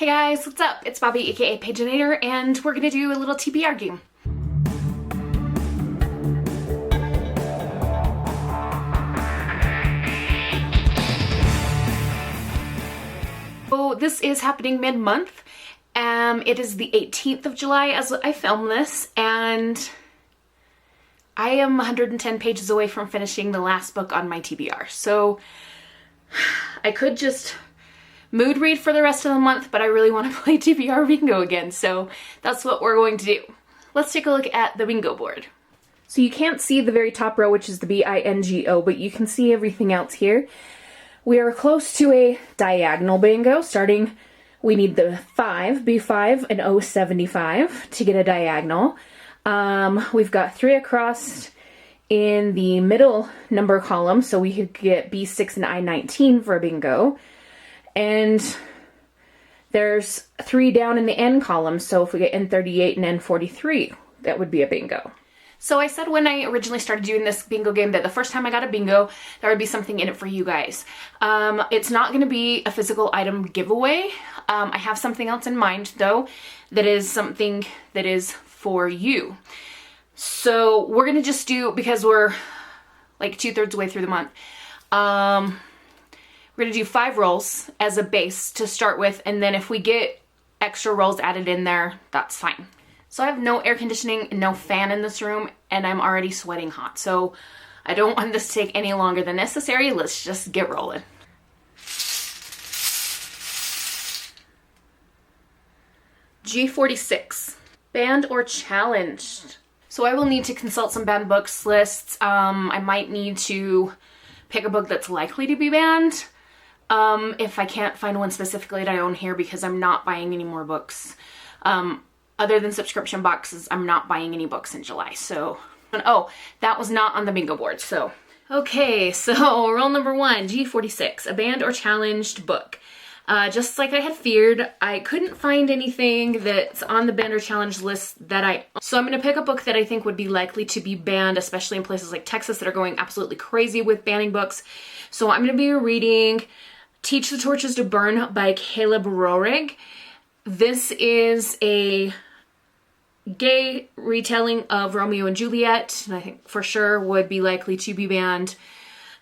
Hey guys, what's up? It's Bobi, aka Paginator, and we're gonna do a little TBR game. So this is happening mid-month. It is the 18th of July as I film this, and I am 110 pages away from finishing the last book on my TBR. So I could just mood read for the rest of the month, but I really want to play TBR bingo again, so that's what we're going to do. Let's take a look at the bingo board. So you can't see the very top row, which is the B-I-N-G-O, but you can see everything else here. We are close to a diagonal bingo. Starting, we need the 5, B5, and O75 to get a diagonal. We've got 3 across in the middle number column, so we could get B6 and I-19 for a bingo. And there's 3 down in the N column, so if we get N38 and N43, that would be a bingo. So I said when I originally started doing this bingo game that the first time I got a bingo, there would be something in it for you guys. It's not going to be a physical item giveaway. I have something else in mind, though, that is something that is for you. So we're going to just do, because we're like 2/3 way through the month, we're going to do 5 rolls as a base to start with, and then if we get extra rolls added in there, that's fine. So I have no air conditioning and no fan in this room, and I'm already sweating hot, so I don't want this to take any longer than necessary. Let's just get rolling. G46, banned or challenged. So I will need to consult some banned books lists. I might need to pick a book that's likely to be banned. If I can't find one specifically that I own here, because I'm not buying any more books. Other than subscription boxes, I'm not buying any books in July, so... Oh, that was not on the bingo board, so... Okay, so roll number 1, G46, a banned or challenged book. Just like I had feared, I couldn't find anything that's on the banned or challenged list that I... So I'm going to pick a book that I think would be likely to be banned, especially in places like Texas that are going absolutely crazy with banning books. So I'm going to be reading Teach the Torches to Burn by Caleb Roehrig. This is a gay retelling of Romeo and Juliet, and I think for sure would be likely to be banned,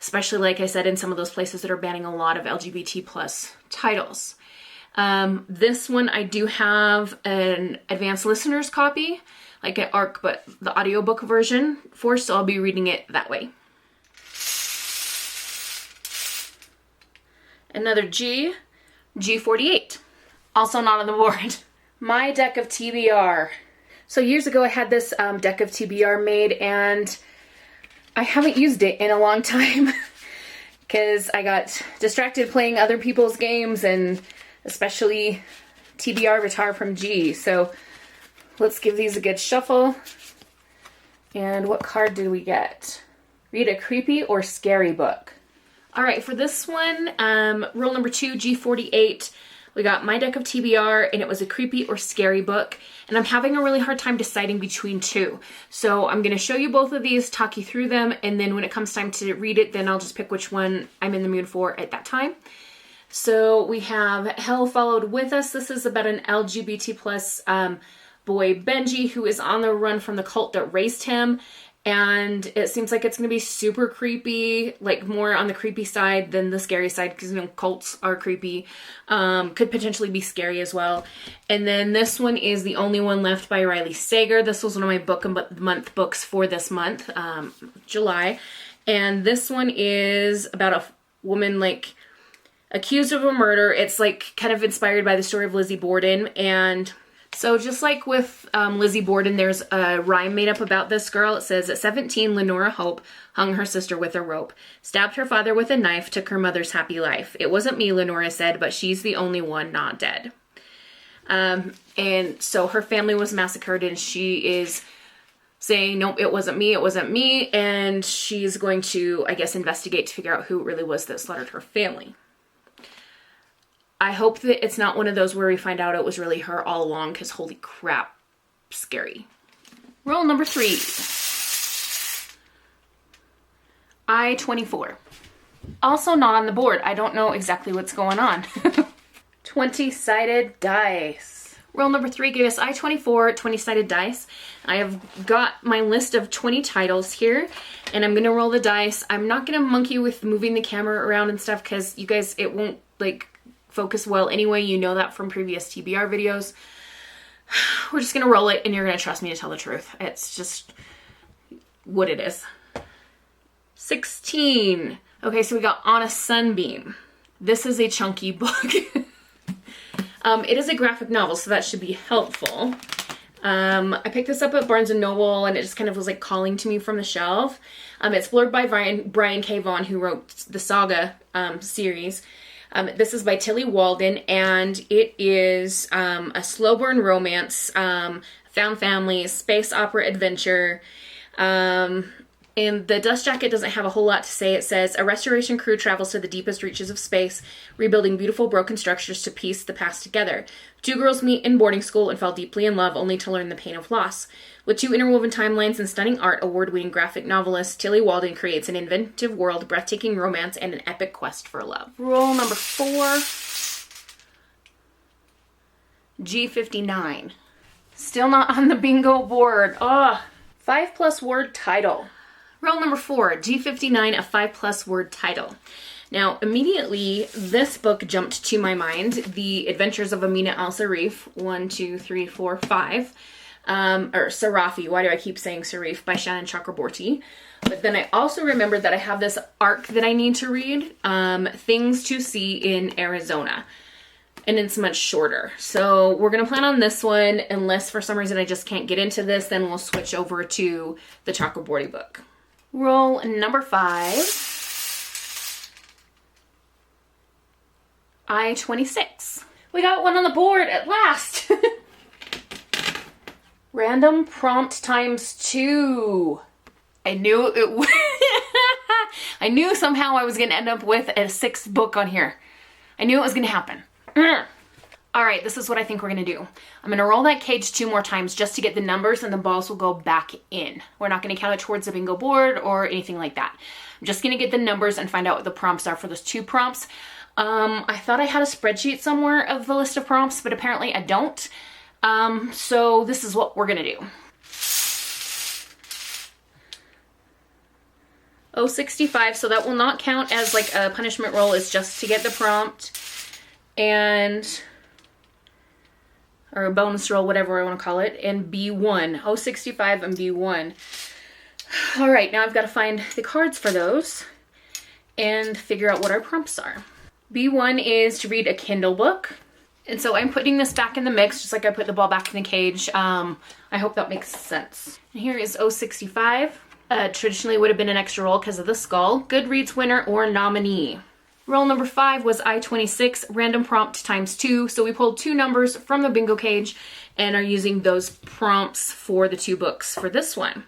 especially, like I said, in some of those places that are banning a lot of LGBT plus titles. This one I do have an advanced listener's copy, like an ARC, but the audiobook version for, so I'll be reading it that way. Another G, G48. Also not on the board. My deck of TBR. So years ago I had this deck of TBR made, and I haven't used it in a long time because I got distracted playing other people's games, and especially TBR Retire from G. So let's give these a good shuffle. And what card did we get? Read a creepy or scary book. All right, for this one, roll number 2, G48. We got my deck of TBR, and it was a creepy or scary book, and I'm having a really hard time deciding between 2. So I'm going to show you both of these, talk you through them, and then when it comes time to read it, then I'll just pick which one I'm in the mood for at that time. So we have Hell Followed With Us. This is about an LGBT plus boy, Benji, who is on the run from the cult that raised him. And it seems like it's going to be super creepy, like more on the creepy side than the scary side, because, you know, cults are creepy. Could potentially be scary as well. And then this one is The Only One Left by Riley Sager. This was one of my book of the month books for this month, July. And this one is about a woman, like, accused of a murder. It's, like, kind of inspired by the story of Lizzie Borden, and... So just like with Lizzie Borden, there's a rhyme made up about this girl. It says, at 17, Lenora Hope hung her sister with a rope, stabbed her father with a knife, took her mother's happy life. It wasn't me, Lenora said, but she's the only one not dead. And so her family was massacred, and she is saying, nope, it wasn't me, and she's going to, I guess, investigate to figure out who it really was that slaughtered her family. I hope that it's not one of those where we find out it was really her all along, because holy crap, scary. Roll number 3. I-24. Also not on the board. I don't know exactly what's going on. 20-sided dice. Roll number 3 gave us I-24 20-sided dice. I have got my list of 20 titles here, and I'm gonna roll the dice. I'm not gonna monkey with moving the camera around and stuff because you guys, it won't like focus well anyway. You know that from previous TBR videos. We're just gonna roll it and you're gonna trust me to tell the truth. It's just what it is. 16. Okay, so we got On a Sunbeam. This is a chunky book. It is a graphic novel, so that should be helpful. I picked this up at Barnes & Noble, and it just kind of was like calling to me from the shelf. It's blurred by Brian K. Vaughan, who wrote the Saga series. This is by Tilly Walden, and it is a slow burn romance, found family, space opera adventure. And the dust jacket doesn't have a whole lot to say. It says, a restoration crew travels to the deepest reaches of space, rebuilding beautiful broken structures to piece the past together. 2 girls meet in boarding school and fall deeply in love, only to learn the pain of loss. With 2 interwoven timelines and stunning art, award-winning graphic novelist Tilly Walden creates an inventive world, breathtaking romance, and an epic quest for love. Roll number 4. G59. Still not on the bingo board. Ugh. 5+ word title. Roll number 4, G59, a 5+ word title. Now, immediately, this book jumped to my mind, The Adventures of Amina Al-Sarif, 1, 2, 3, 4, 5, or Sarafi, why do I keep saying Sarif, by Shannon Chakraborty. But then I also remembered that I have this arc that I need to read, Things to See in Arizona. And it's much shorter. So we're going to plan on this one, unless for some reason I just can't get into this, then we'll switch over to the Chakraborty book. Roll number 5. I-26. We got one on the board at last. Random prompt times 2. I knew it I knew somehow I was going to end up with a 6th book on here. I knew it was going to happen. All right, this is what I think we're gonna do. I'm gonna roll that cage 2 more times just to get the numbers, and the balls will go back in. We're not gonna count it towards the bingo board or anything like that. I'm just gonna get the numbers and find out what the prompts are for those 2 prompts. I thought I had a spreadsheet somewhere of the list of prompts, but apparently I don't. So this is what we're gonna do. 065, so that will not count as like a punishment roll. It's just to get the prompt. And, or a bonus roll, whatever I want to call it, and B1, 065 and B1. All right, now I've got to find the cards for those and figure out what our prompts are. B1 is to read a Kindle book. And so I'm putting this back in the mix, just like I put the ball back in the cage. I hope that makes sense. And here is 065. Traditionally would have been an extra roll because of the skull. Goodreads winner or nominee. Roll number 5 was I-26, random prompt times 2. So we pulled 2 numbers from the bingo cage and are using those prompts for the 2 books for this one.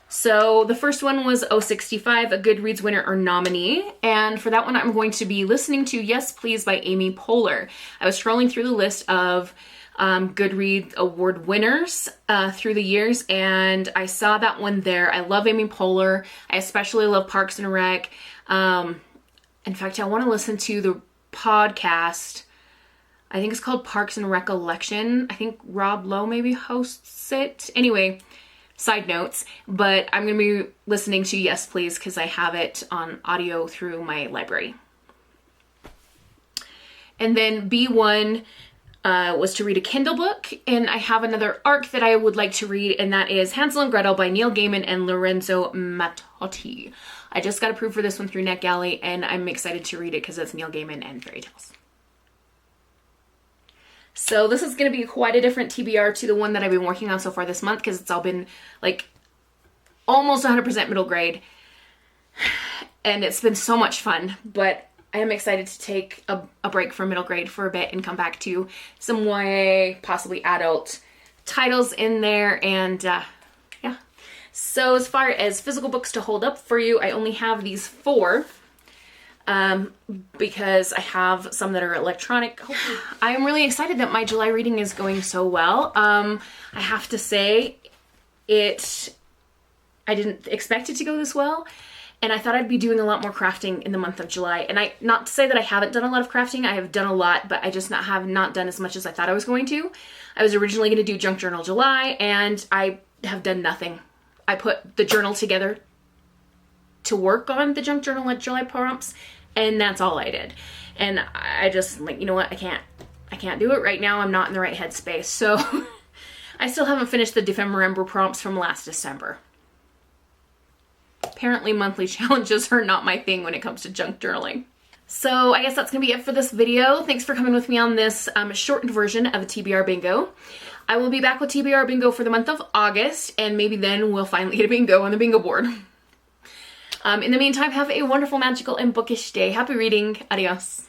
So the first one was 065, a Goodreads winner or nominee. And for that one, I'm going to be listening to Yes Please by Amy Poehler. I was scrolling through the list of Goodreads award winners through the years, and I saw that one there. I love Amy Poehler. I especially love Parks and Rec. In fact, I want to listen to the podcast. I think it's called Parks and Recollection. I think Rob Lowe maybe hosts it. Anyway, side notes. But I'm going to be listening to Yes Please because I have it on audio through my library. And then B1 was to read a Kindle book. And I have another arc that I would like to read, and that is Hansel and Gretel by Neil Gaiman and Lorenzo Mattotti. I just got approved for this one through NetGalley, and I'm excited to read it because it's Neil Gaiman and fairy tales. So this is going to be quite a different TBR to the one that I've been working on so far this month, because it's all been like almost 100% middle grade, and it's been so much fun. But I am excited to take a break from middle grade for a bit and come back to some YA, possibly adult titles in there, and yeah. So as far as physical books to hold up for you, I only have these 4 because I have some that are electronic. I am really excited that my July reading is going so well. I have to say I didn't expect it to go this well. And I thought I'd be doing a lot more crafting in the month of July. And not to say that I haven't done a lot of crafting, I have done a lot, but I just have not done as much as I thought I was going to. I was originally going to do Junk Journal July, and I have done nothing. I put the journal together to work on the Junk Journal July prompts, and that's all I did. And I just, like, you know what, I can't do it right now. I'm not in the right headspace. So I still haven't finished the December prompts from last December. Apparently monthly challenges are not my thing when it comes to junk journaling. So I guess that's gonna be it for this video. Thanks for coming with me on this shortened version of a TBR bingo. I will be back with TBR bingo for the month of August, and maybe then we'll finally get a bingo on the bingo board. In the meantime, have a wonderful, magical, and bookish day. Happy reading. Adios.